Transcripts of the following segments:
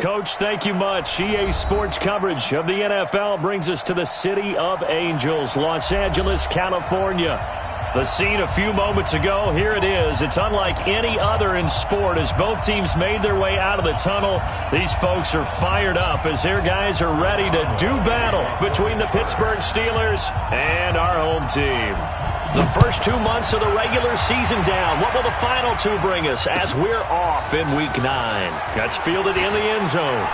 Coach. Thank you much. EA Sports coverage of the NFL brings us to the City of Angels, Los Angeles, California. The scene a few moments ago, here it is. It's unlike any other in sport as both teams made their way out of the tunnel. These folks are fired up as their guys are ready to do battle between the Pittsburgh Steelers and our home team. The first 2 months of the regular season down. What will the final two bring us as we're off in Week 9? That's fielded in the end zone.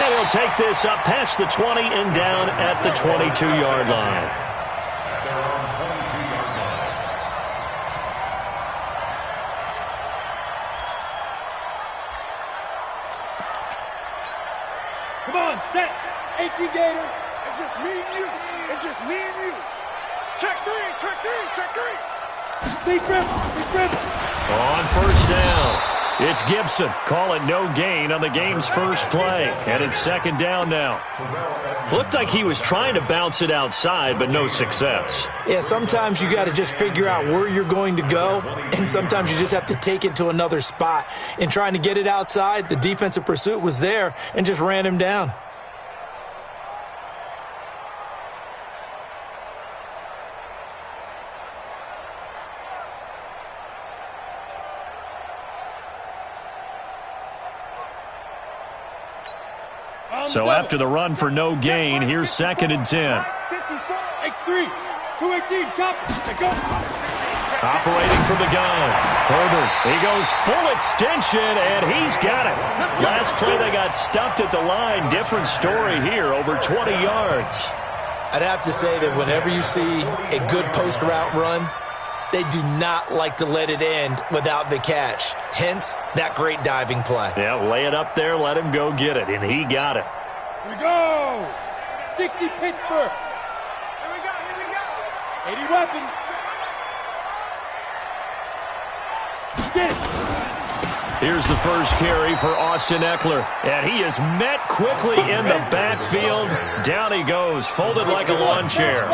And he'll take this up past the 20 and down at the 22-yard line. Come on, set. 18 Gator. It's just me and you. It's just me and you. Check three, check three, check three. Deep rip, deep rip. On first down, it's Gibson. Call it no gain on the game's first play. And it's second down now. Looked like he was trying to bounce it outside, but no success. Yeah, sometimes you got to just figure out where you're going to go, and sometimes you just have to take it to another spot. In trying to get it outside, the defensive pursuit was there and just ran him down. So after the run for no gain, here's second and 10. X3, 218, chop, go. Operating from the gun. Herbert, he goes full extension, and he's got it. Last play, they got stuffed at the line. Different story here, over 20 yards. I'd have to say that whenever you see a good post route run, they do not like to let it end without the catch. Hence, that great diving play. Yeah, lay it up there, let him go get it, and he got it. Here we go. 60 Pittsburgh. Here we go, here we go. 80 weapons. Get it. Here's the first carry for Austin Eckler, and he is met quickly in the backfield. Down he goes, folded like a lawn chair.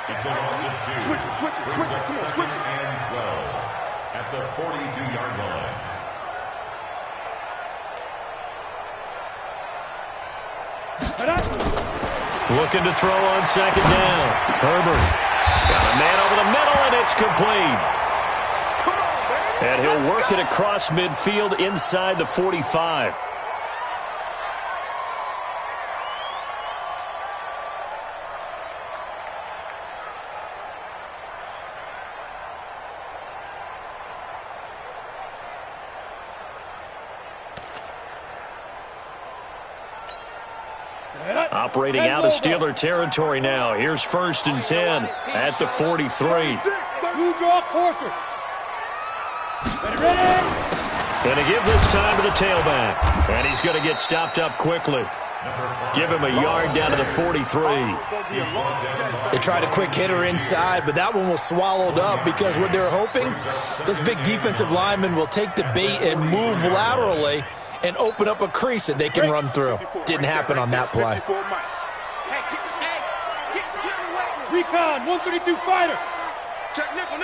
It's a loss of 2. Switch it, come on, switch it. And 12 at the 42-yard line. Looking to throw on second down. Herbert got a man over the middle, and it's complete. And he'll work it across midfield inside the 45. Operating out of Steeler territory now. Here's first and 10 at the 43. You draw Corker. Ready. Going to give this time to the tailback. And he's going to get stopped up quickly. Give him a yard down to the 43. They tried a quick hitter inside, but that one was swallowed up because what they're hoping, those big defensive linemen will take the bait and move laterally and open up a crease that they can run through. Didn't happen on that play. Recon, 132 fighter. Check nickel.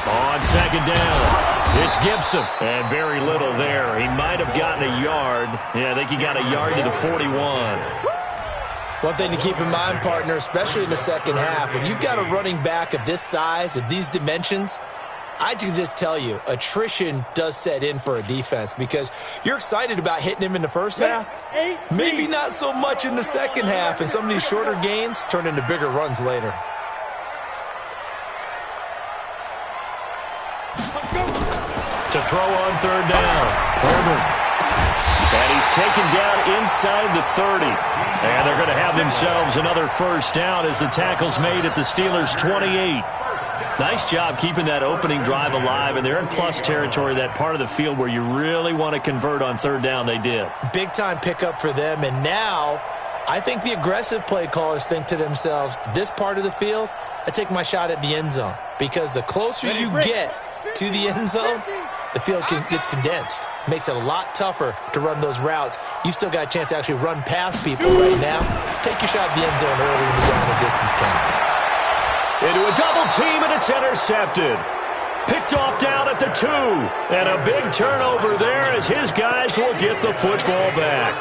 On second down, it's Gibson. And very little there. He might have gotten a yard. Yeah, I think he got a yard to the 41. One thing to keep in mind, partner, especially in the second half, when you've got a running back of this size, of these dimensions, I can just tell you, attrition does set in for a defense because you're excited about hitting him in the first half. Maybe not so much in the second half, and some of these shorter gains turn into bigger runs later. To throw on third down, Herbert. And he's taken down inside the 30. And they're going to have themselves another first down as the tackle's made at the Steelers' 28. Nice job keeping that opening drive alive, and they're in plus territory, that part of the field where you really want to convert on third down. They did. Big-time pickup for them, and now I think the aggressive play callers think to themselves, this part of the field, I take my shot at the end zone, because the closer you get to the end zone, the field gets condensed. Makes it a lot tougher to run those routes. You still got a chance to actually run past people right now. Take your shot at the end zone early in the down and distance count. Into a double team, and it's intercepted. Picked off down at the 2. And a big turnover there as his guys will get the football back.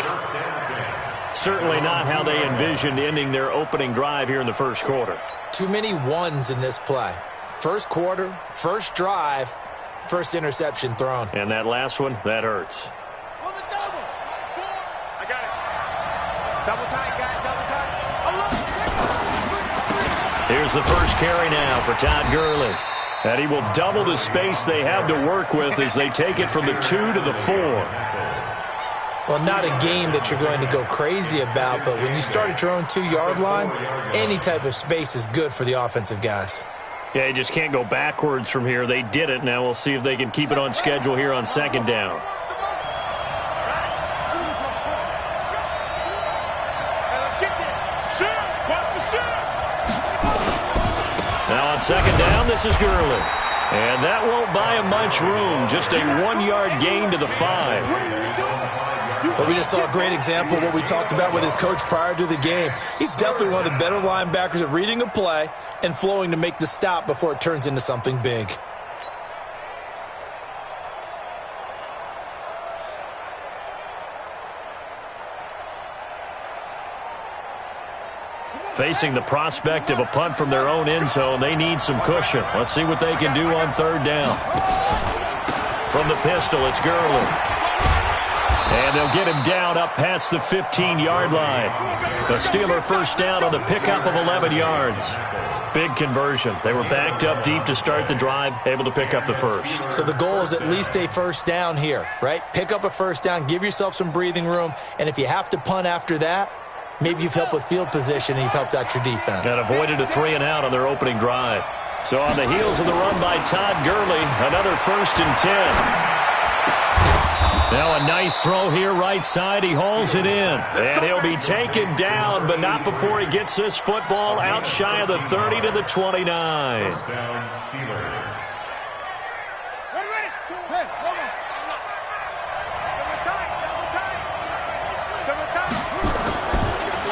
Certainly not how they envisioned ending their opening drive here in the first quarter. Too many ones in this play. First quarter, first drive, first interception thrown. And that last one, that hurts. On the double. I got it. Double tight, guys. Double tight. Here's the first carry now for Todd Gurley. And he will double the space they have to work with as they take it from the 2 to the 4. Well, not a game that you're going to go crazy about, but when you start at your own 2-yard line, any type of space is good for the offensive guys. Yeah, you just can't go backwards from here. They did it. Now we'll see if they can keep it on schedule here on second down. Now on second down, this is Gurley. And that won't buy him much room. Just a 1-yard gain to the 5. But we just saw a great example of what we talked about with his coach prior to the game. He's definitely one of the better linebackers at reading a play and flowing to make the stop before it turns into something big. Facing the prospect of a punt from their own end zone, they need some cushion. Let's see what they can do on third down. From the pistol, it's Gurley. And they'll get him down up past the 15-yard line. The Steeler first down on the pickup of 11 yards. Big conversion. They were backed up deep to start the drive, able to pick up the first. So the goal is at least a first down here, right? Pick up a first down, give yourself some breathing room, and if you have to punt after that, maybe you've helped with field position and you've helped out your defense. And avoided a 3-and-out on their opening drive. So on the heels of the run by Todd Gurley, another 1st and 10. Now a nice throw here right side. He hauls it in. And he'll be taken down, but not before he gets this football out shy of the 30 to the 29. First down, Steelers. Ready. Hey, hold on. Double tight.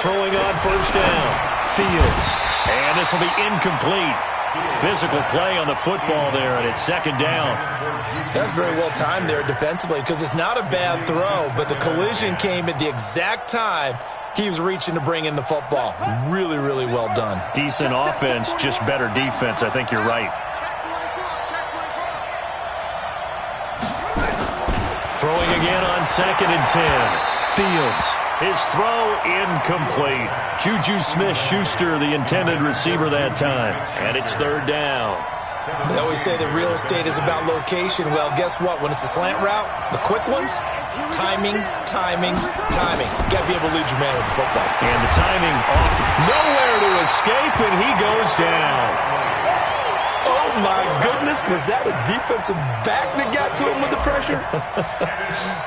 Throwing on first down. Fields. And this will be incomplete. Physical play on the football there, and it's second down. That's very well timed there defensively because it's not a bad throw, but the collision came at the exact time he was reaching to bring in the football. Really, really well done. Decent offense, just better defense. I think you're right. Throwing again on 2nd and 10. Fields. His throw incomplete. Juju Smith-Schuster, the intended receiver that time. And it's third down. They always say that real estate is about location. Well, guess what? When it's a slant route, the quick ones, timing. You got to be able to lead your man with the football. And the timing off. Nowhere to escape, and he goes down. Oh, my goodness. Was that a defensive back that got to him with the pressure?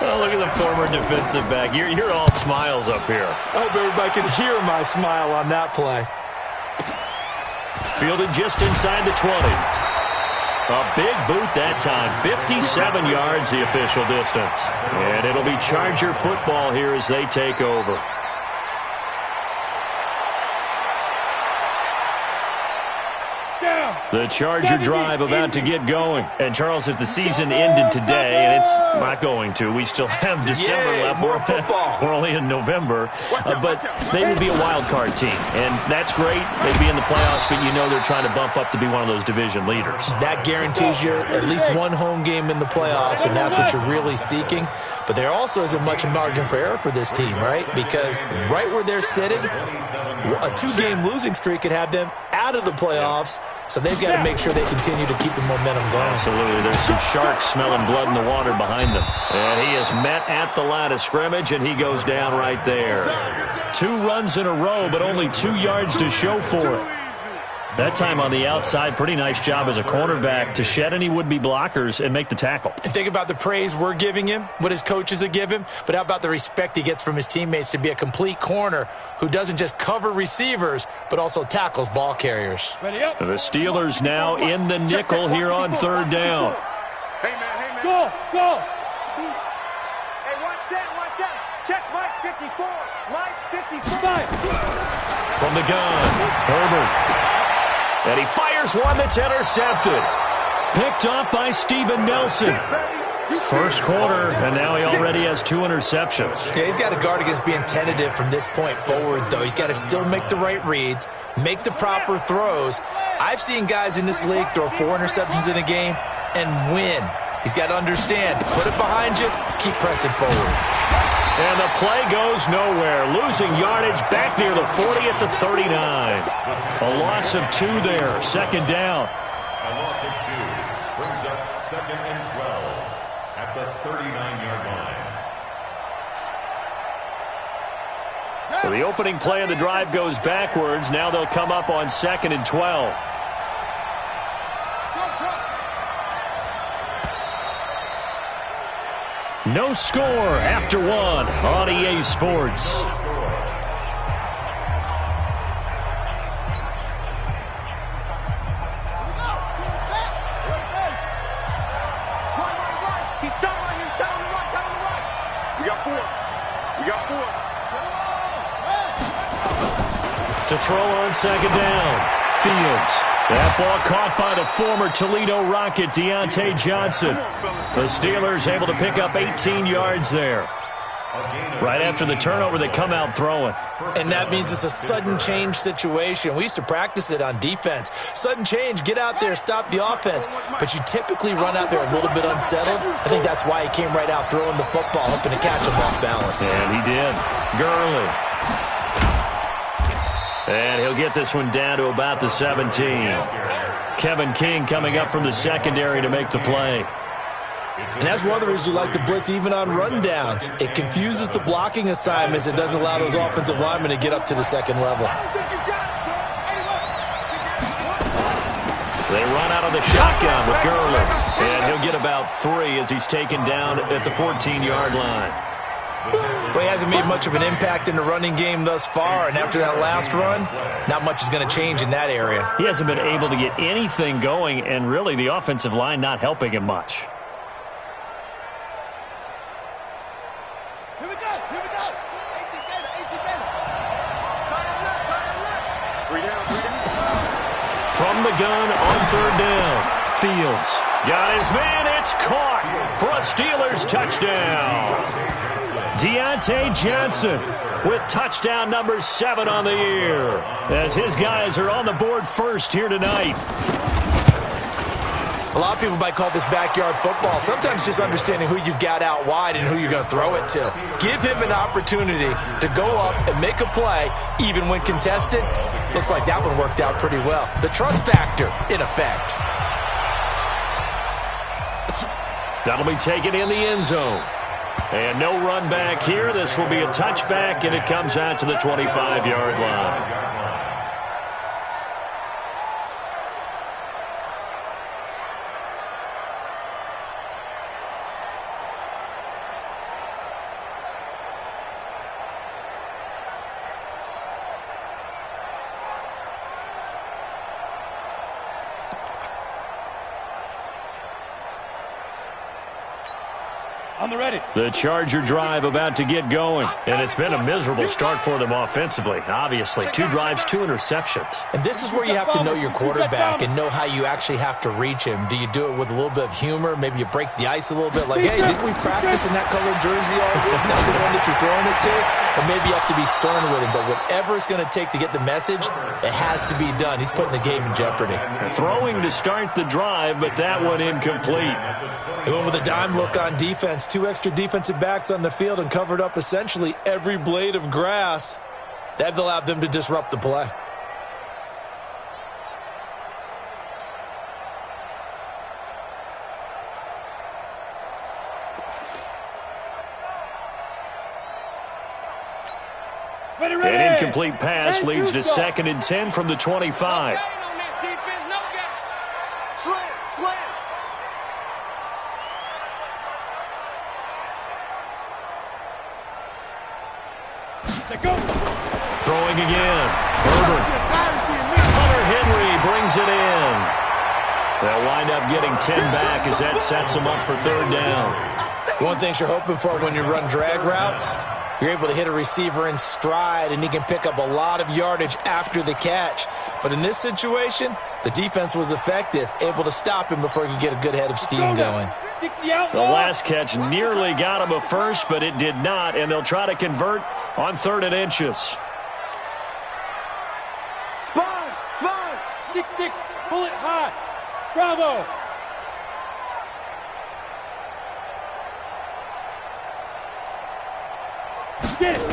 Oh, look at the former defensive back. You're all smiles up here. I hope everybody can hear my smile on that play. Fielded just inside the 20. A big boot that time. 57 yards the official distance. And it'll be Charger football here as they take over. The Charger drive about to get going. And, Charles, if the season ended today, and it's not going to, we still have December left. More football. We're only in November. But they will be a wild card team. And that's great. They'd be in the playoffs, but you know they're trying to bump up to be one of those division leaders. That guarantees you at least one home game in the playoffs, and that's what you're really seeking. But there also isn't much margin for error for this team, right? Because right where they're sitting, a 2-game losing streak could have them out of the playoffs. So they've got to make sure they continue to keep the momentum going. Absolutely. There's some sharks smelling blood in the water behind them. And he is met at the line of scrimmage, and he goes down right there. 2 runs in a row, but only 2 yards to show for it. That time on the outside, pretty nice job as a cornerback to shed any would-be blockers and make the tackle. And think about the praise we're giving him, what his coaches have given him, but how about the respect he gets from his teammates to be a complete corner who doesn't just cover receivers, but also tackles ball carriers. The Steelers now in the nickel here on third down. Hey, man. Go. Hey, one set. Check Mike 54. Mike 55. From the gun, Herbert. And he fires one that's intercepted. Picked off by Steven Nelson. First quarter, and now he already has 2 interceptions. Yeah, he's got to guard against being tentative from this point forward, though. He's got to still make the right reads, make the proper throws. I've seen guys in this league throw 4 interceptions in a game and win. He's got to understand, put it behind you, keep pressing forward. And the play goes nowhere. Losing yardage back near the 40 at the 39. A loss of 2 there. Second down. A loss of 2 brings up 2nd and 12 at the 39-yard line. So the opening play of the drive goes backwards. Now they'll come up on 2nd and 12. No score after 1 on EA Sports. To throw on 2nd down. Fields. That ball caught by the former Toledo Rocket, Deontay Johnson. The Steelers able to pick up 18 yards there. Right after the turnover, they come out throwing. And that means it's a sudden change situation. We used to practice it on defense. Sudden change, get out there, stop the offense. But you typically run out there a little bit unsettled. I think that's why he came right out throwing the football, hoping to catch him off balance. And he did. Gurley. And he'll get this one down to about the 17. Kevin King coming up from the secondary to make the play. And that's one of the reasons we like to blitz even on rundowns. It confuses the blocking assignments. It doesn't allow those offensive linemen to get up to the second level. They run out of the shotgun with Gurley. And he'll get about 3 as he's taken down at the 14-yard line. Well, he hasn't made much of an impact in the running game thus far, and after that last run, not much is going to change in that area. He hasn't been able to get anything going, and really the offensive line not helping him much. Here we go. 18 Gator. Three down. From the gun on 3rd down. Fields got his man. It's caught for a Steelers touchdown. Deontay Johnson with touchdown number 7 on the year, as his guys are on the board first here tonight. A lot of people might call this backyard football. Sometimes just understanding who you've got out wide and who you're going to throw it to. Give him an opportunity to go up and make a play, even when contested. Looks like that one worked out pretty well. The trust factor in effect. That'll be taken in the end zone. And no run back here. This will be a touchback, and it comes out to the 25-yard line. On the ready. The Charger drive about to get going. And it's been a miserable start for them offensively. Obviously, 2 drives, 2 interceptions. And this is where you have to know your quarterback and know how you actually have to reach him. Do you do it with a little bit of humor? Maybe you break the ice a little bit. Like, hey, didn't we practice in that colored jersey all week? That's the one that you're throwing it to? And maybe you have to be stern with him. But whatever it's going to take to get the message, it has to be done. He's putting the game in jeopardy. Throwing to start the drive, but that one incomplete. He went with a dime look on defense. 2 extra defensive backs on the field and covered up essentially every blade of grass. That allowed them to disrupt the play. An incomplete pass leads to 2nd and 10 from the 25. Throwing again. Herbert. Hunter Henry brings it in. They'll wind up getting 10 back as that sets them up for 3rd down. One thing you're hoping for when you run drag routes, You're able to hit a receiver in stride, and he can pick up a lot of yardage after the catch. But in this situation, the defense was effective, able to stop him before he could get a good head of steam going. The last catch nearly got him a first, but it did not, and they'll try to convert on 3rd and inches. Sponge! 6-6, pull it high. Bravo! Get it!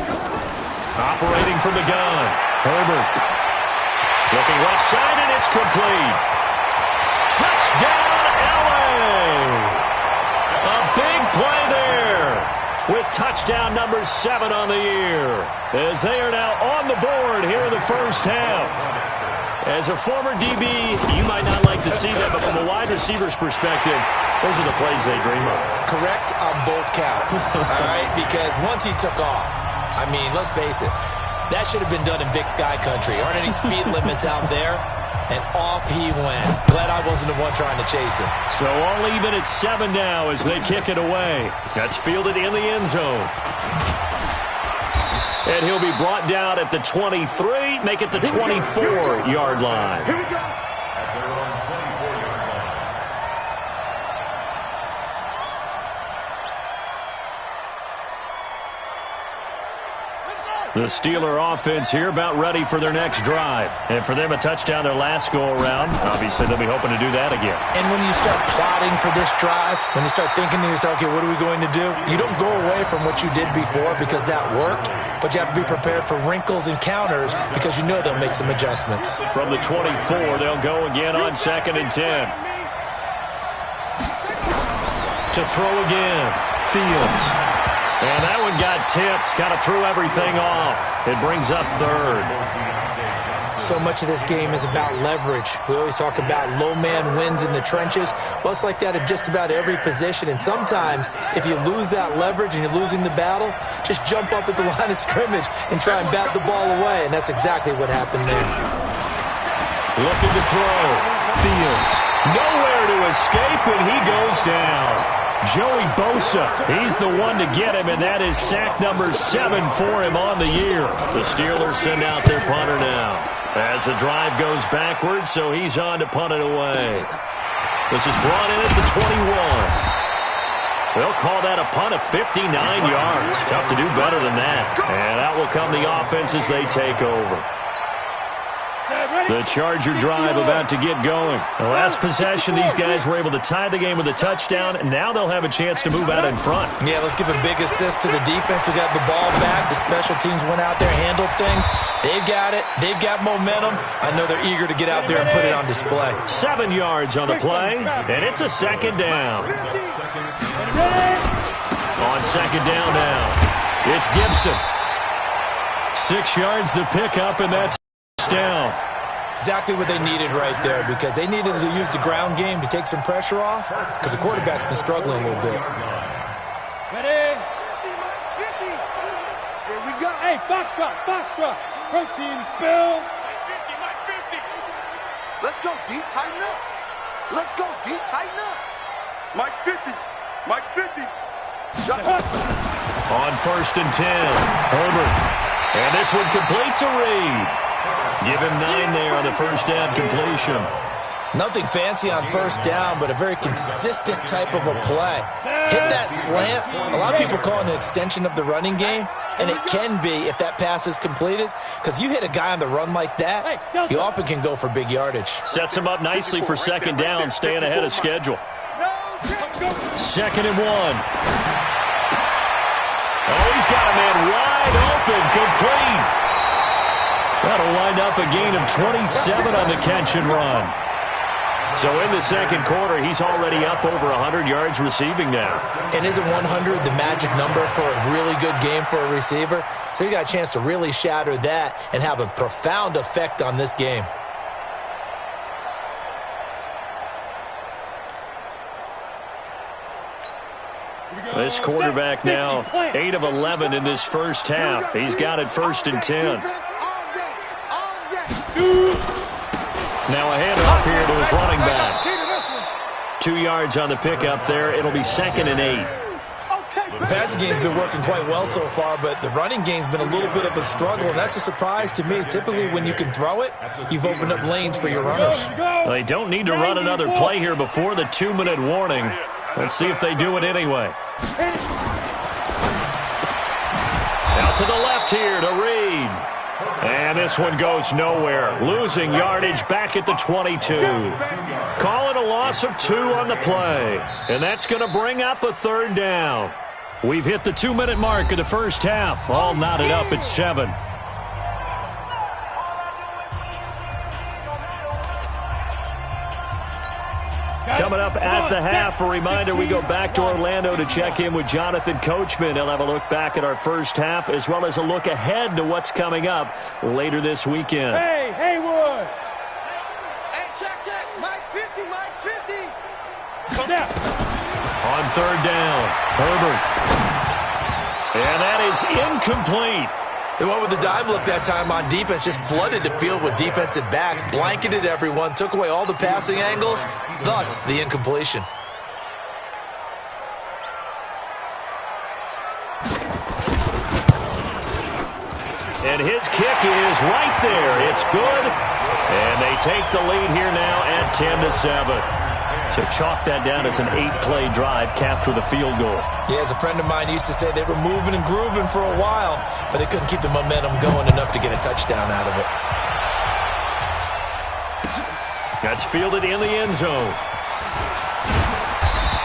Operating from the gun, Herbert. Looking left side, and it's complete. Touchdown, LA! A big play there with touchdown number 7 on the year, as they are now on the board here in the first half. As a former DB, you might not like to see that, but from a wide receiver's perspective, those are the plays they dream of. Correct on both counts, all right? Because once he took off, I mean, let's face it, that should have been done in Big Sky Country. Aren't any speed limits out there? And off he went. Glad I wasn't the one trying to chase him. So all even at 7 now as they kick it away. That's fielded in the end zone. And he'll be brought down at the 23, make it the 24-yard line. Here we go! At their own 24-yard line. The Steeler offense here about ready for their next drive. And for them, a touchdown their last go-around. Obviously, they'll be hoping to do that again. And when you start plotting for this drive, when you start thinking to yourself, okay, what are we going to do? You don't go away from what you did before because that worked, but you have to be prepared for wrinkles and counters because you know they'll make some adjustments. From the 24, they'll go again on 2nd and 10. To throw again, Fields. And that one got tipped, kind of threw everything off. It brings up 3rd. So much of this game is about leverage. We always talk about low man wins in the trenches. Well, it's like that at just about every position. And sometimes, if you lose that leverage and you're losing the battle, just jump up at the line of scrimmage and try and bat the ball away. And that's exactly what happened there. Looking to throw. Fields. Nowhere to escape, and he goes down. Joey Bosa, he's the one to get him, and that is sack number 7 for him on the year. The Steelers send out their punter now as the drive goes backwards, so he's on to punt it away. This is brought in at the 21. They'll call that a punt of 59 yards. Tough to do better than that. And out will come the offense as they take over. The Charger drive about to get going. The last possession, these guys were able to tie the game with a touchdown, and now they'll have a chance to move out in front. Yeah, let's give a big assist to the defense who got the ball back. The special teams went out there, handled things. They've got it. They've got momentum. I know they're eager to get out there and put it on display. 7 yards on the play, and it's a 2nd down. On 2nd down now, it's Gibson. 6 yards the pickup, and that's down. Exactly what they needed right there, because they needed to use the ground game to take some pressure off, because the quarterback's been struggling a little bit. Ready? 50. Here we go. Hey, Foxtrot. Protein spill. 50. Let's go deep, tighten up. Let's go deep, tighten up. Mike's 50. On 1st and 10, Herbert. And this one complete to Reed. Give him 9 there on the first down completion. Nothing fancy on first down, but a very consistent type of a play. Hit that slant. A lot of people call it an extension of the running game, and it can be if that pass is completed, because you hit a guy on the run like that, he often can go for big yardage. Sets him up nicely for 2nd down, staying ahead of schedule. 2nd and 1. Oh, he's got a man wide open, complete. That'll wind up a gain of 27 on the catch and run. So in the second quarter, he's already up over 100 yards receiving now. And isn't 100 the magic number for a really good game for a receiver? So he got a chance to really shatter that and have a profound effect on this game. This quarterback now 8 of 11 in this first half. He's got it 1st and 10. Now a handoff here to his running back. 2 yards on the pickup there. It'll be 2nd and 8. The The passing game's been working quite well so far, but the running game's been a little bit of a struggle, and that's a surprise to me. Typically, when you can throw it, you've opened up lanes for your runners. Well, they don't need to run another play here before the 2-minute warning. Let's see if they do it anyway. Out to the left here to Reed. And this one goes nowhere. Losing yardage back at the 22. Call it a loss of 2 on the play. And that's going to bring up a 3rd down. We've hit the 2-minute mark of the first half. All knotted up at 7. Coming up at the half, a reminder, we go back to Orlando to check in with Jonathan Coachman. He'll have a look back at our first half as well as a look ahead to what's coming up later this weekend. Hey, Haywood! Hey, check. Mike 50, Mike 50. Snap. On 3rd down, Herbert. And that is incomplete. They went with the dime look that time on defense, just flooded the field with defensive backs, blanketed everyone, took away all the passing angles, thus the incompletion. And his kick is right there. It's good. And they take the lead here now at 10-7. So chalk that down as an 8-play drive capped with a field goal. Yeah, as a friend of mine used to say, they were moving and grooving for a while, but they couldn't keep the momentum going enough to get a touchdown out of it. That's fielded in the end zone.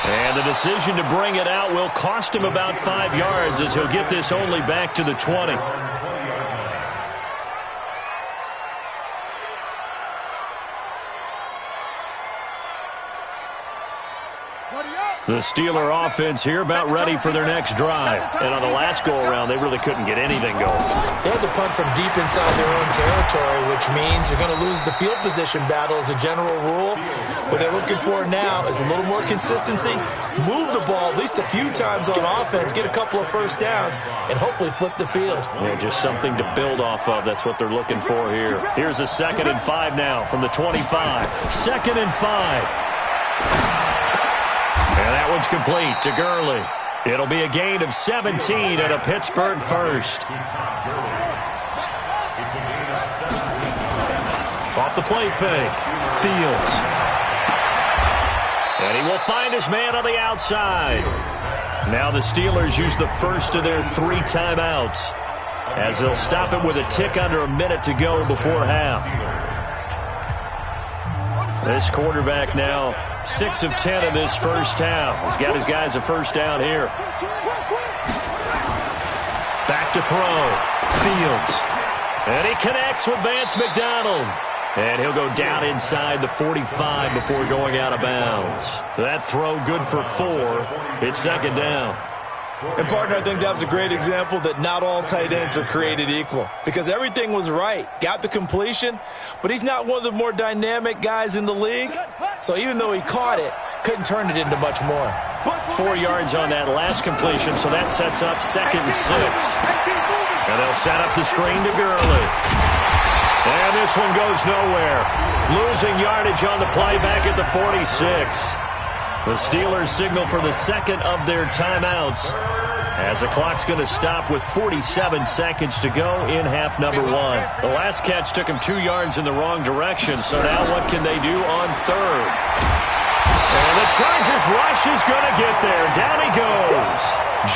And the decision to bring it out will cost him about 5 yards as he'll get this only back to the 20. The Steeler offense here about ready for their next drive. And on the last go-around, they really couldn't get anything going. They had to punt from deep inside their own territory, which means you're going to lose the field position battle as a general rule. What they're looking for now is a little more consistency, move the ball at least a few times on offense, get a couple of first downs, and hopefully flip the field. Yeah, just something to build off of. That's what they're looking for here. Here's a 2nd and 5 now from the 25. 2nd and 5. And that one's complete to Gurley. It'll be a gain of 17 and a Pittsburgh first. Off the play fake. Fields. And he will find his man on the outside. Now the Steelers use the first of their 3 timeouts as they'll stop it with a tick under a minute to go before half. This quarterback now 6 of 10 in this first half. He's got his guys a first down here. Back to throw. Fields. And he connects with Vance McDonald. And he'll go down inside the 45 before going out of bounds. That throw good for 4. It's 2nd down. And, partner, I think that was a great example that not all tight ends are created equal. Because everything was right. Got the completion, but he's not one of the more dynamic guys in the league. So even though he caught it, couldn't turn it into much more. 4 yards on that last completion, so that sets up 2nd and 6. And they'll set up the screen to Gurley. And this one goes nowhere. Losing yardage on the play back at the 46. The Steelers signal for the 2nd of their timeouts as the clock's going to stop with 47 seconds to go in half number 1. The last catch took him 2 yards in the wrong direction, so now what can they do on 3rd? And the Chargers rush is going to get there. Down he goes.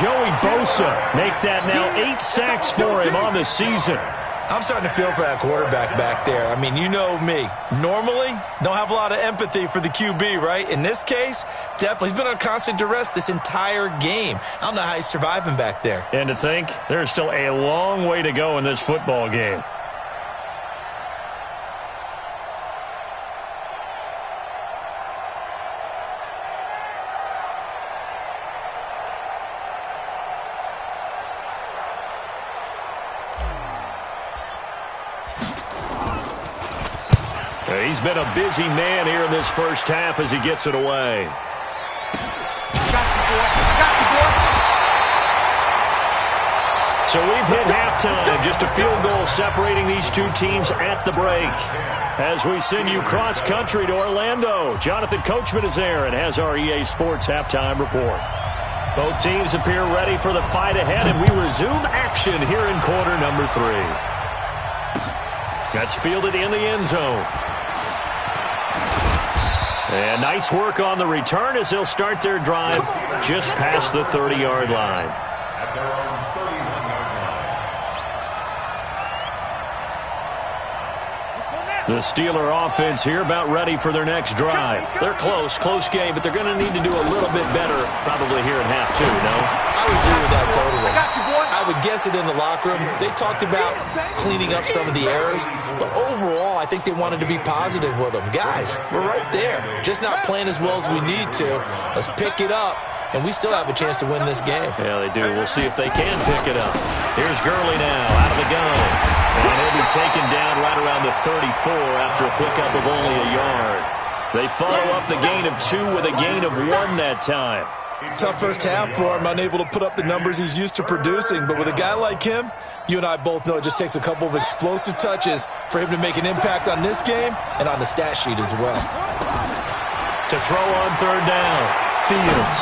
Joey Bosa make that now 8 sacks for him on the season. I'm starting to feel for that quarterback back there. I mean, you know me. Normally, don't have a lot of empathy for the QB, right? In this case, definitely. He's been on constant duress this entire game. I don't know how he's surviving back there. And to think, there's still a long way to go in this football game. He's been a busy man here in this first half as he gets it away. Got you, boy. Got you, boy. So we've hit halftime. Just a field goal separating these two teams at the break. As we send you cross-country to Orlando, Jonathan Coachman is there and has our EA Sports halftime report. Both teams appear ready for the fight ahead, and we resume action here in quarter number 3. That's fielded in the end zone. And nice work on the return as they'll start their drive just past the 30-yard line. At their own 31-yard line. The Steeler offense here about ready for their next drive. They're close game, but they're going to need to do a little bit better probably here in half 2, no? I would agree with that totally. I got you, boy. I would guess it in the locker room. They talked about cleaning up some of the errors, but overall, I think they wanted to be positive with them. Guys, we're right there. Just not playing as well as we need to. Let's pick it up, and we still have a chance to win this game. Yeah, they do. We'll see if they can pick it up. Here's Gurley now, out of the gun. And he'll be taken down right around the 34 after a pickup of only a yard. They follow up the gain of 2 with a gain of 1 that time. Tough first half for him, unable to put up the numbers he's used to producing. But with a guy like him, you and I both know it just takes a couple of explosive touches for him to make an impact on this game and on the stat sheet as well. To throw on third down, Fields.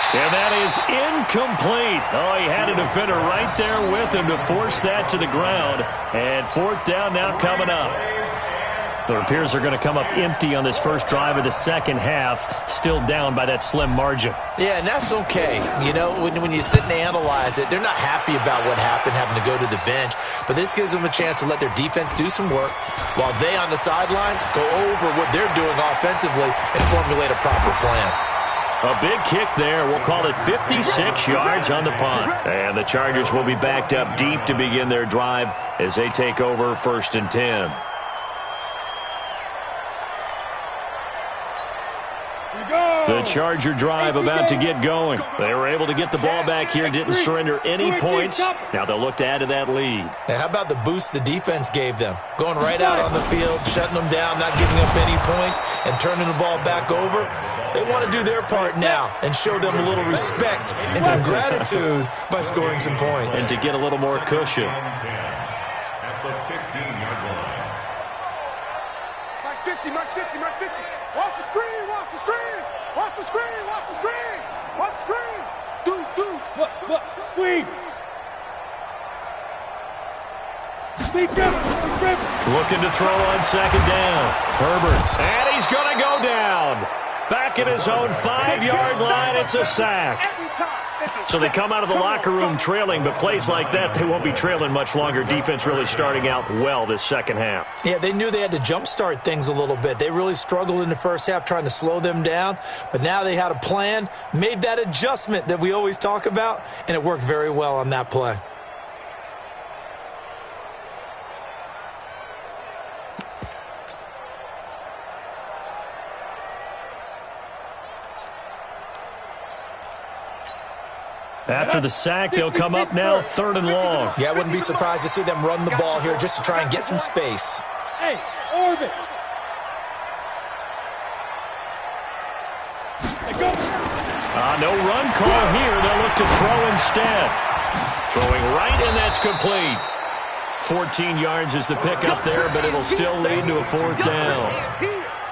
And that is incomplete. Oh, he had a defender right there with him to force that to the ground. And fourth down now coming up. It appears they're going to come up empty on this first drive of the second half, still down by that slim margin. Yeah, and that's okay. You know, when you sit and analyze it, they're not happy about what happened, having to go to the bench. But this gives them a chance to let their defense do some work while they on the sidelines go over what they're doing offensively and formulate a proper plan. A big kick there. We'll call it 56 yards on the punt. And the Chargers will be backed up deep to begin their drive as they take over 1st and 10. The Charger drive about to get going. They were able to get the ball back here, didn't surrender any points. Now they'll look to add to that lead. Now, how about the boost the defense gave them? Going right out on the field, shutting them down, not giving up any points, and turning the ball back over. They want to do their part now and show them a little respect and some gratitude by scoring some points. And to get a little more cushion. At the 15-yard line. Max 50, Max 50, Max 50. Watch the screen, watch the screen. Watch the screen, watch the screen. Watch the screen. Deuce. Look, squeeze. Speed driven. Looking to throw on second down. Herbert. And he's going to go down. Back at his own 5-yard line, it's a sack. So they come out of the locker room trailing, but plays like that, they won't be trailing much longer. Defense really starting out well this second half. Yeah, they knew they had to jumpstart things a little bit. They really struggled in the first half trying to slow them down, but now they had a plan, made that adjustment that we always talk about, and it worked very well on that play. After the sack, they'll come up now 3rd and long. Yeah, I wouldn't be surprised to see them run the ball here just to try and get some space. Hey, orbit. No run call here. They'll look to throw instead. Throwing right, and that's complete. 14 yards is the pickup there, but it'll still lead to a 4th down.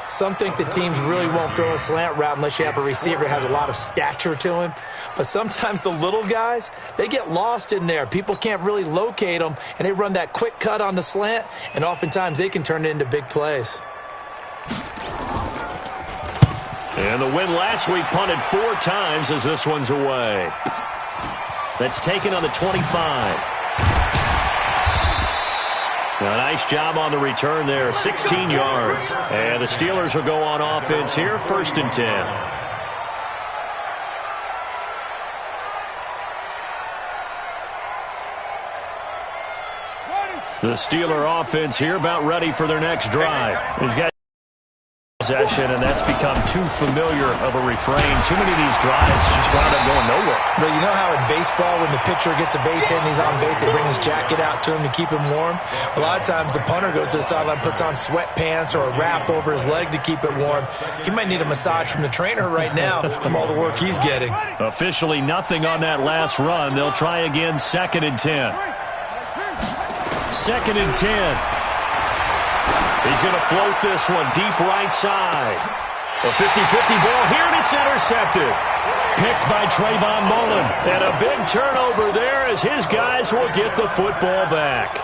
Some think the teams really won't throw a slant route unless you have a receiver that has a lot of stature to him. But sometimes the little guys, they get lost in there. People can't really locate them, and they run that quick cut on the slant, and oftentimes they can turn it into big plays. And the win last week punted 4 times as this one's away. That's taken on the 25. A nice job on the return there, 16 yards. And the Steelers will go on offense here, 1st and 10. The Steeler offense here about ready for their next drive. He's got possession, and that's become too familiar of a refrain. Too many of these drives just wound up going nowhere. But you know how in baseball, when the pitcher gets a base hit and he's on base, they bring his jacket out to him to keep him warm? A lot of times the punter goes to the sideline, puts on sweatpants or a wrap over his leg to keep it warm. He might need a massage from the trainer right now from all the work he's getting. Officially nothing on that last run. They'll try again, 2nd and 10. 2nd and 10. He's going to float this one deep right side. A 50-50 ball here, and it's intercepted. picked by Trayvon Mullen. And a big turnover there as his guys will get the football back.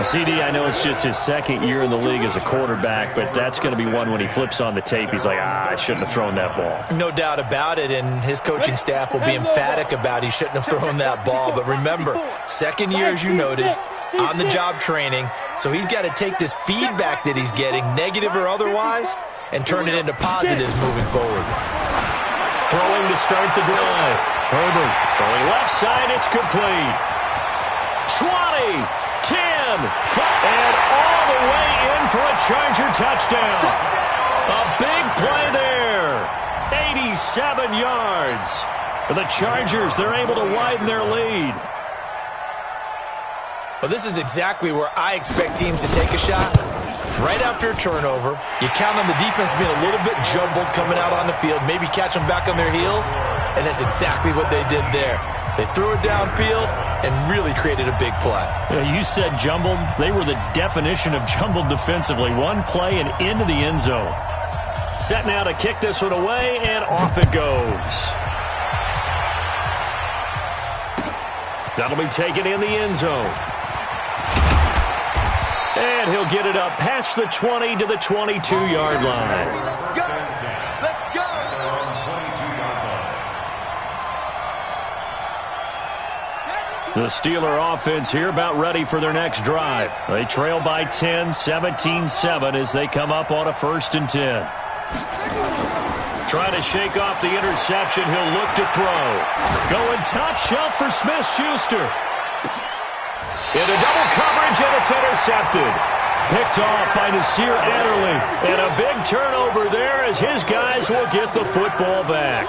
CD, I know it's just his second year in the league as a quarterback, but that's going to be one when he flips on the tape. He's like, I shouldn't have thrown that ball. No doubt about it, and his coaching staff will be emphatic about he shouldn't have thrown that ball. But remember, second year, as you noted, on-the-job training, so he's got to take this feedback that he's getting, negative or otherwise, and turn it into positives moving forward. Throwing to start the drive. Herbert throwing left side, it's complete. 20, 10, 5, and all the way in for a Charger touchdown. A big play there. 87 yards. For the Chargers, they're able to widen their lead. Well, this is exactly where I expect teams to take a shot. Right after a turnover, you count on the defense being a little bit jumbled coming out on the field, maybe catch them back on their heels, and that's exactly what they did there. They threw it downfield and really created a big play. Yeah, you said jumbled. They were the definition of jumbled defensively. One play and into the end zone. Set now to kick this one away, and off it goes. That'll be taken in the end zone. And he'll get it up past the 20 to the 22-yard line. The Steeler offense here about ready for their next drive. They trail by 10, 17-7 as they come up on a 1st and 10. Trying to shake off the interception. He'll look to throw. Going top shelf for Smith-Schuster. Into double coverage, and it's intercepted. Picked off by Nasir Adderley. And a big turnover there as his guys will get the football back.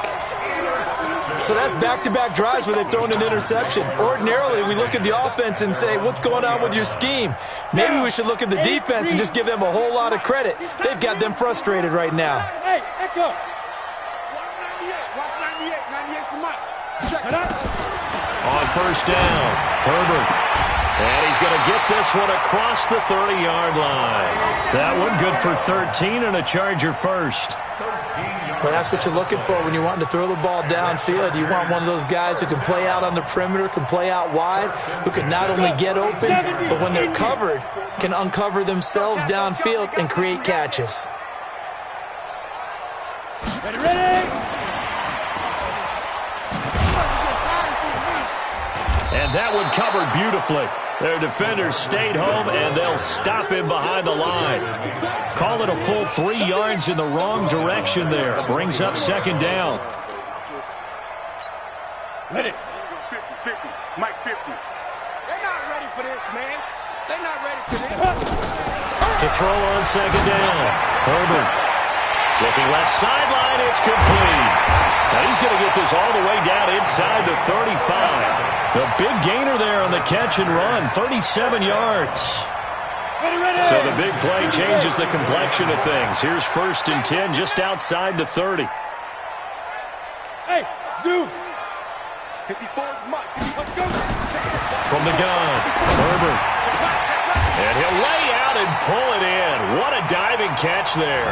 So that's back-to-back drives where they've thrown an interception. Ordinarily, we look at the offense and say, what's going on with your scheme? Maybe we should look at the defense and just give them a whole lot of credit. They've got them frustrated right now. Hey, Echo. Watch 98. 98's the mic. Check it out. On 1st down, Herbert. And he's going to get this one across the 30-yard line. That one good for 13 and a Charger first. Well, that's what you're looking for when you're wanting to throw the ball downfield. You want one of those guys who can play out on the perimeter, can play out wide, who can not only get open, but when they're covered, can uncover themselves downfield and create catches. Ready? And that one covered beautifully. Their defenders stayed home, and they'll stop him behind the line. Call it a full 3 yards in the wrong direction there. Brings up 2nd down. Ready. 50-50. Mike 50. They're not ready for this, man. They're not ready for this. To throw on 2nd down. Herbert. Looking left sideline, it's complete. Now he's going to get this all the way down inside the 35. The big gainer there on the catch and run, 37 yards. So the big play changes the complexion of things. Here's 1st and 10 just outside the 30. Hey, zoom. 54's Mike. Let's go. From the gun, Herbert. And he'll lay out and pull it in. What a diving catch there.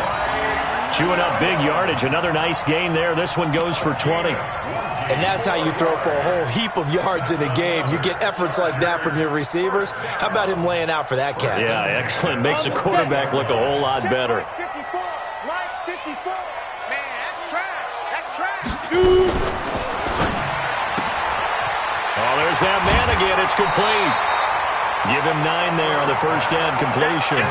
Chewing up big yardage. Another nice gain there. This one goes for 20. And that's how you throw for a whole heap of yards in a game. You get efforts like that from your receivers. How about him laying out for that catch? Yeah, excellent. Makes the quarterback look a whole lot better. 54. Mike 54. Man, that's trash. That's trash. Shoot. Oh, there's that man again. It's complete. Give him 9 there on the 1st down completion.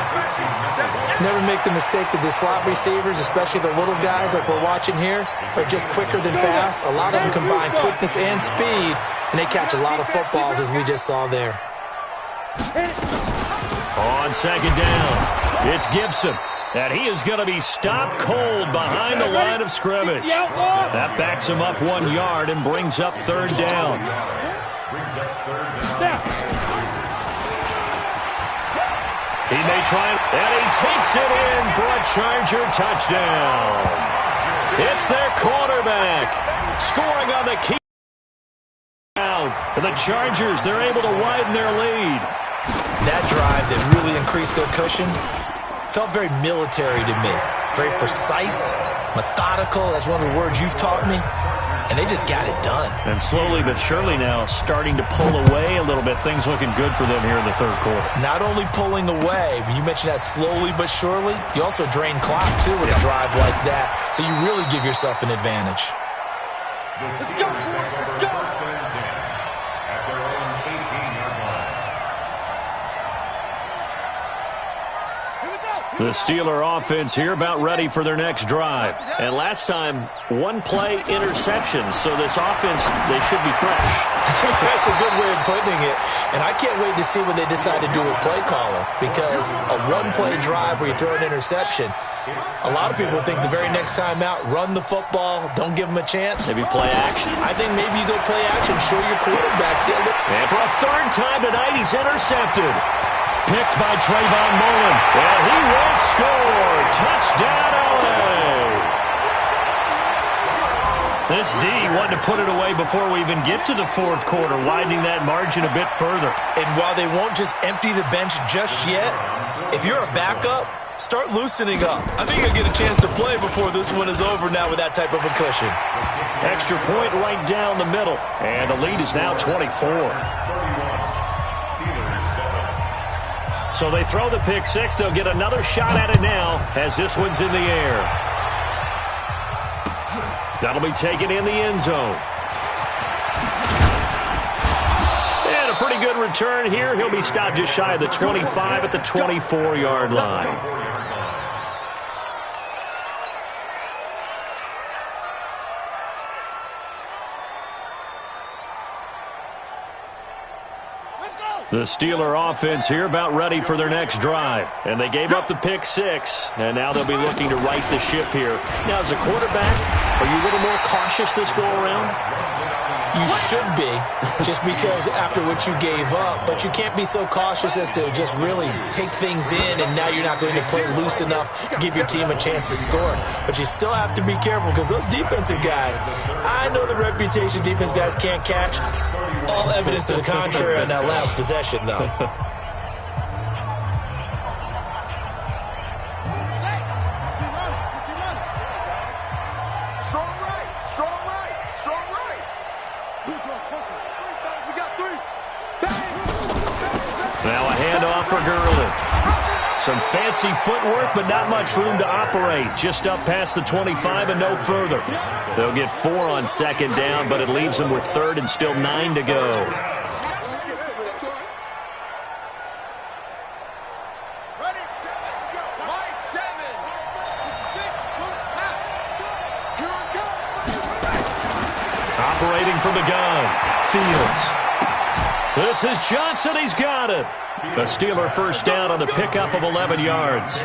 Never make the mistake that the slot receivers, especially the little guys like we're watching here, are just quicker than fast. A lot of them combine quickness and speed, and they catch a lot of footballs, as we just saw there. On 2nd down, it's Gibson. And he is going to be stopped cold behind the line of scrimmage. That backs him up 1 yard and brings up 3rd down. He may try, and he takes it in for a Charger touchdown. It's their quarterback scoring on the key. The Chargers, they're able to widen their lead. That drive that really increased their cushion felt very military to me. Very precise, methodical. That's one of the words you've taught me. and they just got it done. And slowly but surely now starting to pull away a little bit. Things looking good for them here in the third quarter. Not only pulling away, but you mentioned that slowly but surely, you also drain clock, too, with a drive like that. So you really give yourself an advantage. Let's go, let's go. At their own 18-yard line. The Steeler offense here about ready for their next drive. And last time, one-play interception. So this offense, they should be fresh. That's a good way of putting it. And I can't wait to see what they decide to do with play calling. Because a one-play drive where you throw an interception, a lot of people think the very next time out, run the football, don't give them a chance. Maybe play action. I think maybe you go play action, show your quarterback. And for a third time tonight, he's intercepted. Picked by Trayvon Mullen. And he will score. Touchdown, LA. This D wanted to put it away before we even get to the fourth quarter, widening that margin a bit further. And while they won't just empty the bench just yet, if you're a backup, start loosening up. I think you'll get a chance to play before this one is over now with that type of a cushion. Extra point right down the middle. And the lead is now 24. So they throw the pick six. They'll get another shot at it now as this one's in the air. That'll be taken in the end zone. And a pretty good return here. He'll be stopped just shy of the 25 at the 24-yard line. The Steeler offense here about ready for their next drive. And they gave up the pick six, and now they'll be looking to right the ship here. Now, as a quarterback, are you a little more cautious this go-around? You should be, just because after what you gave up. But you can't be so cautious as to just really take things in, and now you're not going to play loose enough to give your team a chance to score. But you still have to be careful because those defensive guys, I know the reputation defense guys can't catch. All evidence to the contrary on that last possession, though. Strong right, strong right, strong right. We got three. Now a handoff for Gurley. Some fancy footwork, but not much room to operate. Just up past the 25 and no further. They'll get 4 on second down, but it leaves them with third and still 9 to go. Operating from the gun, Fields. This is Johnson. He's got it. A Steeler first down on the pickup of 11 yards.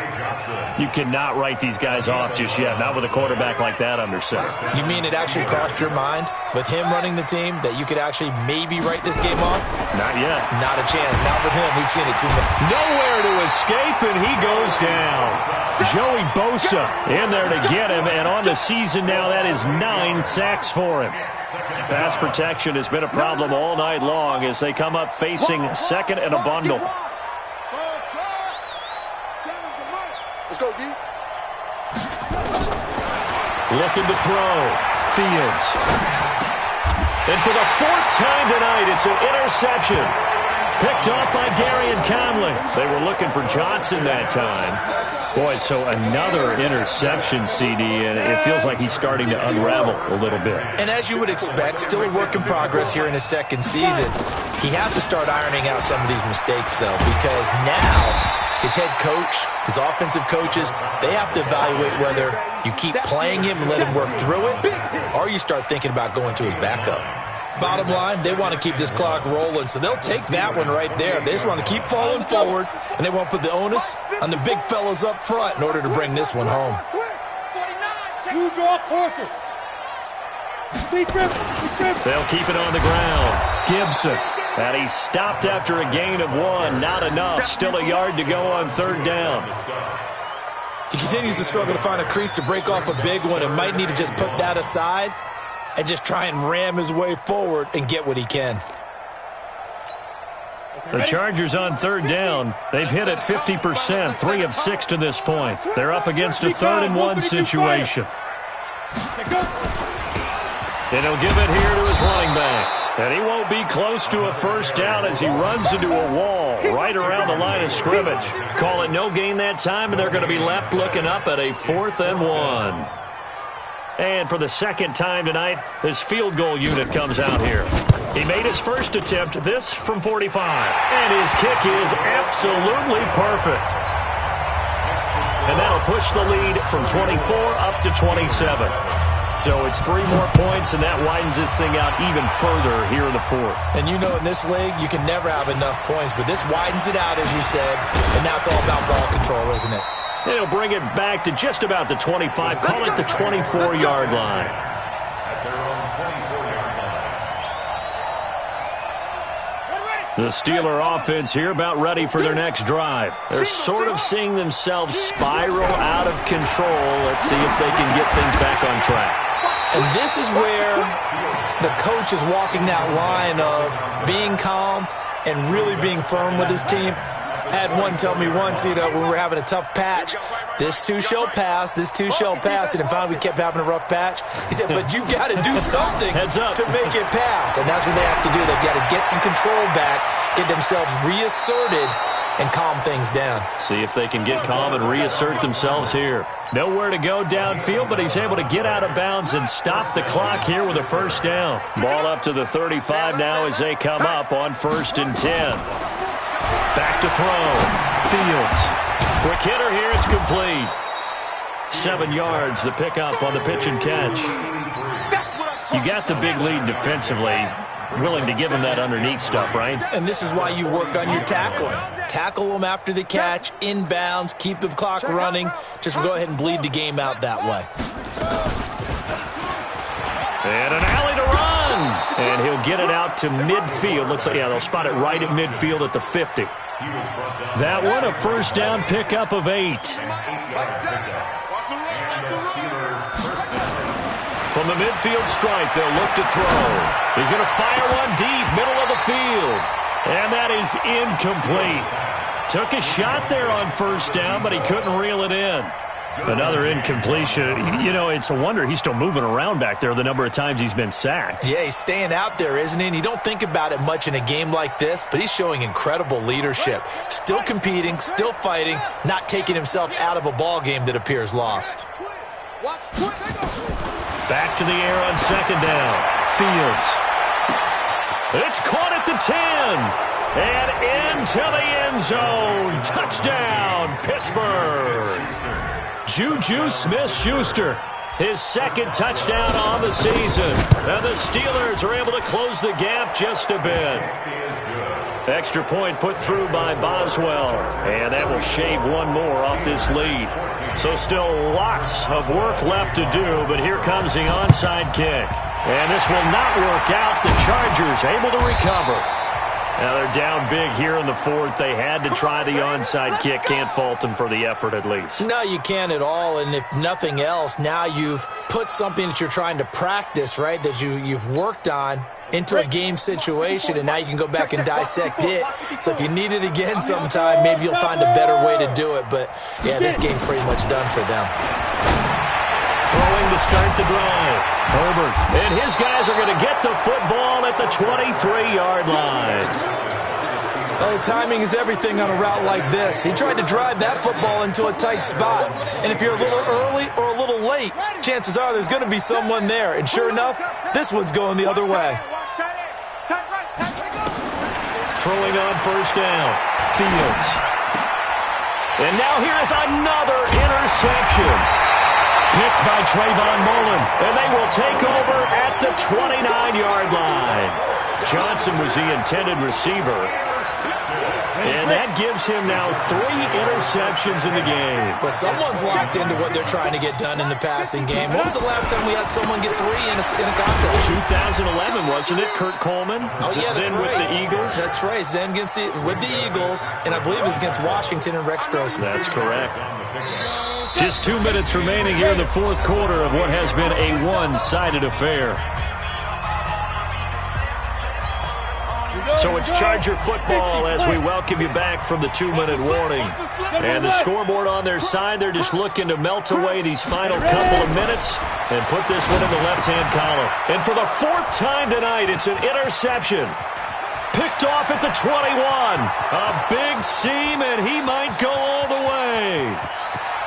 You cannot write these guys off just yet, not with a quarterback like that under center. You mean it actually crossed your mind with him running the team that you could actually maybe write this game off? Not yet. Not a chance. Not with him. We've seen it too much. Nowhere to escape, and he goes down. Joey Bosa in there to get him, and on the season now, that is 9 sacks for him. Pass protection has been a problem all night long as they come up facing second and a bundle. Let's go, D. Looking to throw. Fields. And for the 4th time tonight, it's an interception. Picked off by Gary and Conley. They were looking for Johnson that time. Boy, so another interception, CD, and it feels like he's starting to unravel a little bit. And as you would expect, still a work in progress here in his second season. He has to start ironing out some of these mistakes, though, because now his head coach, his offensive coaches, they have to evaluate whether you keep playing him and let him work through it, or you start thinking about going to his backup. Bottom line, they want to keep this clock rolling, so they'll take that one right there. They just want to keep falling forward, and they won't put the onus on the big fellas up front in order to bring this one home. You draw corpus. They'll keep it on the ground. Gibson. And he stopped after a gain of 1. Not enough. Still a yard to go on third down. He continues to struggle to find a crease to break off a big one and might need to just put that aside and just try and ram his way forward and get what he can. The Chargers on third down. They've hit it 50%, 3 of 6 to this point. They're up against a 3rd and 1 situation. And he'll give it here to his running back. And he won't be close to a first down as he runs into a wall right around the line of scrimmage. Call it no gain that time, and they're going to be left looking up at a 4th and 1. And for the second time tonight, his field goal unit comes out here. He made his first attempt, this from 45. And his kick is absolutely perfect. And that'll push the lead from 24 up to 27. So it's 3 more points, and that widens this thing out even further here in the 4th. And you know in this league, you can never have enough points, but this widens it out, as you said, and now it's all about ball control, isn't it? He'll bring it back to just about the 25. Call it the 24-yard line. At their own 24-yard line. The Steeler offense here about ready for their next drive. They're sort of seeing themselves spiral out of control. Let's see if they can get things back on track. And this is where the coach is walking that line of being calm and really being firm with his team. I had one tell me once, when we were having a tough patch, this too shall pass, this too shall pass, and finally we kept having a rough patch. He said, but you got to do something to make it pass, and that's what they have to do. They've got to get some control back, get themselves reasserted, and calm things down. See if they can get calm and reassert themselves here. Nowhere to go downfield, but he's able to get out of bounds and stop the clock here with a first down. Ball up to the 35 now as they come up on 1st and 10. Back to throw. Fields. Quick hitter here. It's complete. 7 yards, the pickup on the pitch and catch. You got the big lead defensively. Willing to give him that underneath stuff, right? And this is why you work on your tackling. Tackle them after the catch, inbounds, keep the clock running. Just go ahead and bleed the game out that way. And an alley to run. And he'll get it out to midfield. Looks like, they'll spot it right at midfield at the 50. That one, a first down pickup of 8. From the midfield stripe, they'll look to throw. He's going to fire one deep, middle of the field. And that is incomplete. Took a shot there on first down, but he couldn't reel it in. Another incompletion. It's a wonder he's still moving around back there the number of times he's been sacked. Yeah, he's staying out there, isn't he? And you don't think about it much in a game like this, but he's showing incredible leadership. Still competing, still fighting, not taking himself out of a ball game that appears lost. Back to the air on 2nd down. Fields. It's caught at the 10. And into the end zone. Touchdown, Pittsburgh. Juju Smith-Schuster, his 2nd touchdown on the season. And the Steelers are able to close the gap just a bit. Extra point put through by Boswell. And that will shave one more off this lead. So still lots of work left to do, but here comes the onside kick. And this will not work out. The Chargers able to recover. Now they're down big here in the 4th. They had to try the onside kick. Can't fault them for the effort at least. No, you can't at all. And if nothing else, now you've put something that you're trying to practice, right, that you've worked on into a game situation, and now you can go back and dissect it. So if you need it again sometime, maybe you'll find a better way to do it. But, yeah, this game's pretty much done for them. Throwing to start the drive. Herbert. And his guys are going to get the football at the 23-yard line. Oh, timing is everything on a route like this. He tried to drive that football into a tight spot. And if you're a little early or a little late, chances are there's going to be someone there. And sure enough, this one's going the other way. Throwing on first down. Fields. And now here is another interception. Picked by Trayvon Mullen, and they will take over at the 29-yard line. Johnson was the intended receiver, and that gives him now 3 interceptions in the game. Well, someone's locked into what they're trying to get done in the passing game. When was the last time we had someone get 3 in a contest? 2011, wasn't it? Kurt Coleman? Oh, yeah, that's then right. With the Eagles? That's right. It's then with the Eagles, and I believe it's against Washington and Rex Grossman. That's correct. Just 2 minutes remaining here in the 4th quarter of what has been a one-sided affair. So it's Charger football as we welcome you back from the 2-minute warning. And the scoreboard on their side, they're just looking to melt away these final couple of minutes. and put this one in the left-hand column. And for the 4th time tonight, it's an interception. Picked off at the 21. A big seam, and he might go all the way.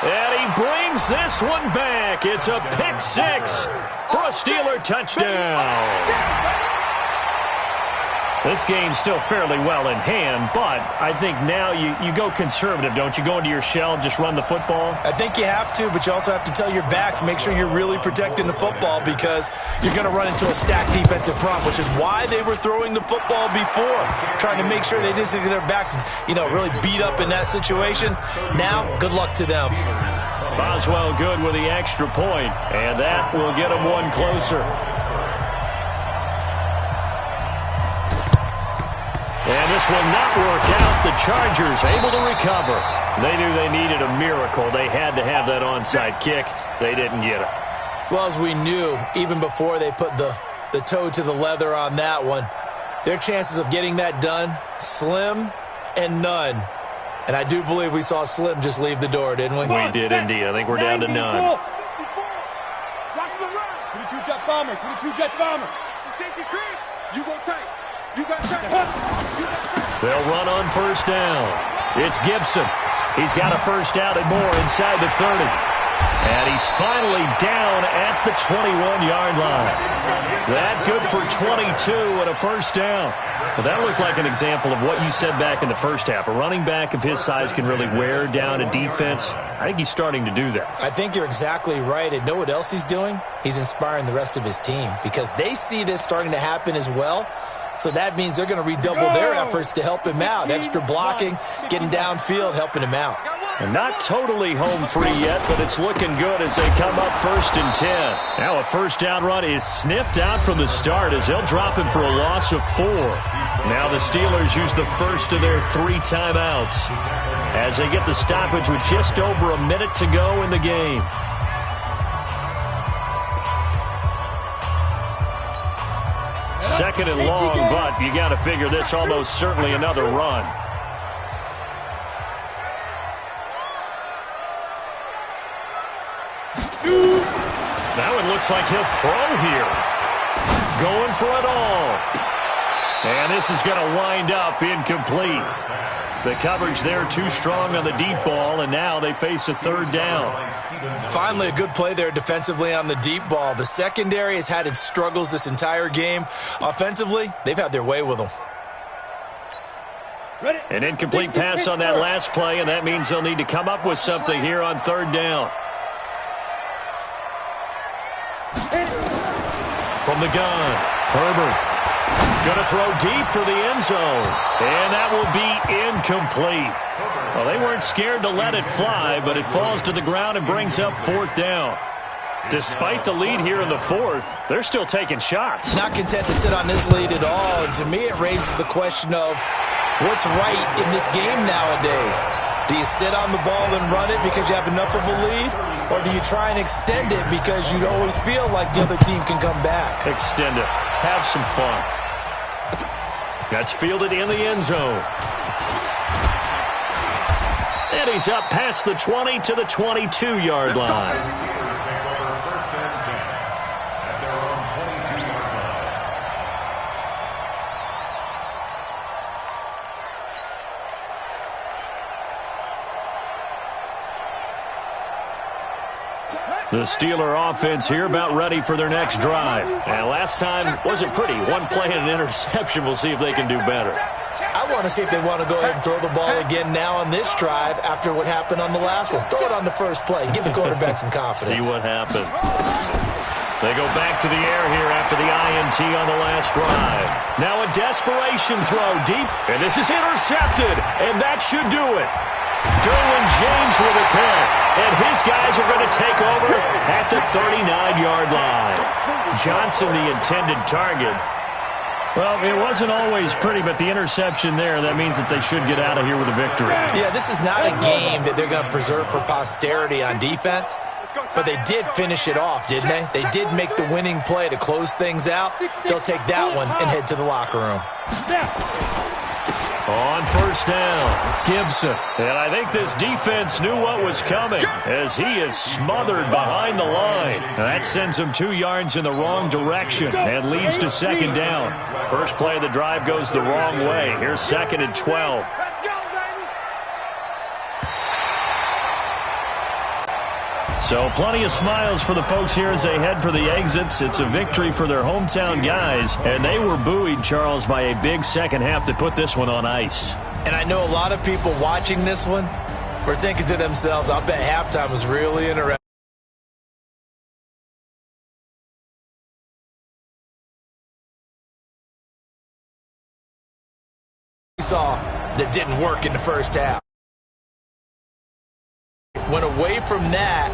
And he brings this one back. It's a pick 6 for a Steeler touchdown. This game's still fairly well in hand, but I think now you go conservative, don't you? Go into your shell and just run the football? I think you have to, but you also have to tell your backs, make sure you're really protecting the football because you're going to run into a stacked defensive front, which is why they were throwing the football before, trying to make sure they just get their backs, really beat up in that situation. Now, good luck to them. Boswell good with the extra point, and that will get them one closer. And this will not work out. The Chargers able to recover. They knew they needed a miracle. They had to have that onside kick. They didn't get it. Well, as we knew, even before they put the toe to the leather on that one, their chances of getting that done, slim and none. And I do believe we saw Slim just leave the door, didn't we? We did indeed. I think we're down to none. Watch the run. 22 jet bomber. 22 jet bomber. It's a safety creep. You go tight. You got tight. They'll run on first down. It's Gibson. He's got a first down and more inside the 30. And he's finally down at the 21-yard line. That good for 22 and a first down. Well, that looked like an example of what you said back in the first half. A running back of his size can really wear down a defense. I think he's starting to do that. I think you're exactly right. And know what else he's doing? He's inspiring the rest of his team because they see this starting to happen as well. So that means they're going to redouble their efforts to help him out. Extra blocking, getting downfield, helping him out. And not totally home free yet, but it's looking good as they come up 1st and 10. Now a first down run is sniffed out from the start as they'll drop him for a loss of 4. Now the Steelers use the first of their 3 timeouts as they get the stoppage with just over a minute to go in the game. Second and long, but you got to figure this almost certainly another run. That one looks like he'll throw here. Going for it all. And this is going to wind up incomplete. The coverage there too strong on the deep ball, and now they face a 3rd down. Finally, a good play there defensively on the deep ball. The secondary has had its struggles this entire game. Offensively, they've had their way with them. An incomplete pass on that last play, and that means they'll need to come up with something here on 3rd down. From the gun, Herbert. Going to throw deep for the end zone. And that will be incomplete. Well, they weren't scared to let it fly, but it falls to the ground and brings up 4th down. Despite the lead here in the 4th, they're still taking shots. Not content to sit on this lead at all. And to me, it raises the question of what's right in this game nowadays. Do you sit on the ball and run it because you have enough of a lead? Or do you try and extend it because you always feel like the other team can come back? Extend it. Have some fun. That's fielded in the end zone. And he's up past the 20 to the 22-yard line. The Steeler offense here about ready for their next drive. And last time wasn't pretty. One play and an interception. We'll see if they can do better. I want to see if they want to go ahead and throw the ball again now on this drive after what happened on the last one. Throw it on the first play. Give the quarterback some confidence. See what happens. They go back to the air here after the INT on the last drive. Now a desperation throw deep. And this is intercepted. And that should do it. Derwin James with a pick, and his guys are going to take over at the 39-yard line. Johnson, the intended target. Well, it wasn't always pretty, but the interception there, that means that they should get out of here with a victory. Yeah, this is not a game that they're going to preserve for posterity on defense, but they did finish it off, didn't they? They did make the winning play to close things out. They'll take that one and head to the locker room. On first down, Gibson. And I think this defense knew what was coming as he is smothered behind the line. That sends him 2 yards in the wrong direction and leads to second down. First play of the drive goes the wrong way. Here's 2nd and 12. So plenty of smiles for the folks here as they head for the exits. It's a victory for their hometown guys, and they were buoyed, Charles, by a big second half to put this one on ice. And I know a lot of people watching this one were thinking to themselves, I'll bet halftime was really interesting. We saw that didn't work in the first half. Went away from that